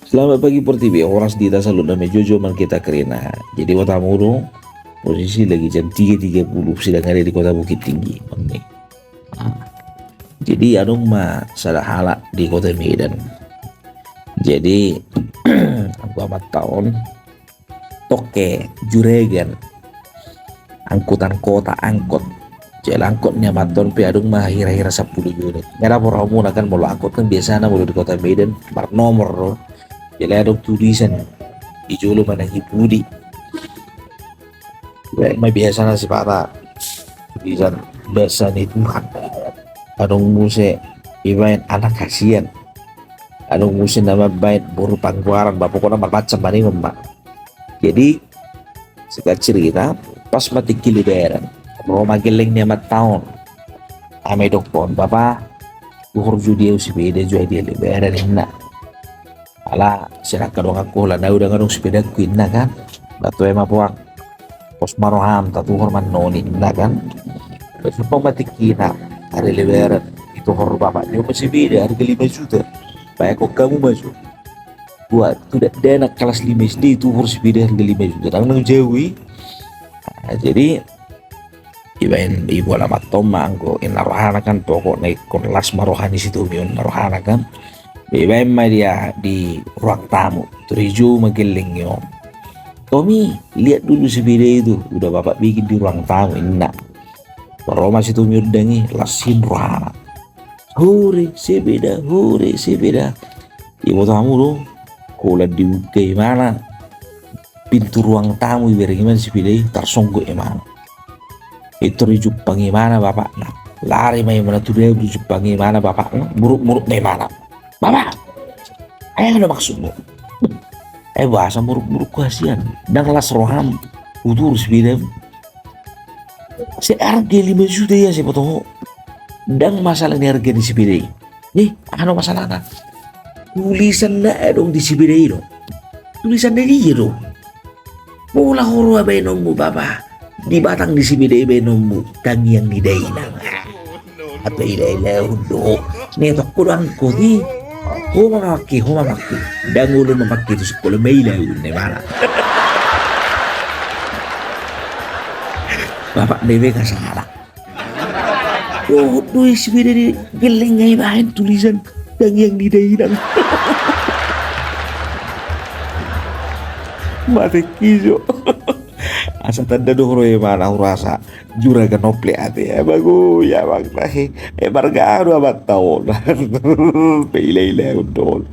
Selamat pagi Pertiwi, orang di salut namanya Jojo man kita kerena. Jadi kota Muro, posisi lagi jam 3.30 sedang ada di kota Bukit Tinggi. Nah, jadi adong mah salah halak di kota Medan. Jadi aku amat tahun toke juregan angkutan kota angkot. Jadi angkotnya maton pe adong mah hira-hira 10 unit. Ngara poramu kan mau angkot kan biasa mulu di kota Medan bar nomor loh. Jadi ada tulisan ijolo mana hibudi. May biasa na si para tulisan basa ni Tuhan. Anong muse ibain anak kasihan. Anong muse nama baik buru pangguaran bapak ko na mabaca mani mbak. Jadi sekat cerita pas mati kiliberan. Roma geleng ni amat tahun. Ame dokpon bapak buhur judia usibede juai dia liberan inna. Ala sira kadong aku lah na udah ngadong sepeda queen na kan batu ema puang pos maroham tatu horman noni na kan besok mati kina hari lebaran itu hor bapak dia masih beda harga 5 juta baik kok kamu masuk buat tidak ada anak kelas 5 SD itu harus beda harga 5 juta nang jauhi. Nah, jadi ibain ibu alamat toma angko inarohana kan pokok naik kelas marohani situ mion narohana kan bebem dia di ruang tamu Terijo mageling yo. Tommy lihat dulu si video itu udah bapak bikin di ruang tamu enak. Roma situ nyudangi lasin ruang. Hore sebeda ibu tamu lo kola dibuka mana pintu ruang tamu biar gimana si video tersonggok emang itu di Jepang gimana bapak nah lari main mana tuh dia di Jepang gimana bapak muruk mana bapak, ayah ada maksudmu? Bahasa muruk-muruk kasihan. Dan kelas roham, utur sebidam. Harga 5 juta ya saya potong. Dan masalah ini harga di sebidai. Nih, ano masalah na? Tulisan na dong di sebidai dong. Tulisan na dia dong. Mula horo abay nomu bapak. Di batang di sebidai abay nomu. Kang yang nidai na. Apa ilah undo. Nih tok kurang kodi. Homa maki, dan ulo mamaki itu sekolah mailaw ni mana. Bapak dewe kasala. Oh, tulis beda di geleng ngay bahan tulisan dan yang di daerah. Mati kijo. Asa tanda dohro mana urasa juragan nople ate ya bagu ya bang tahi bargaru abat tahun. Pila ila undol.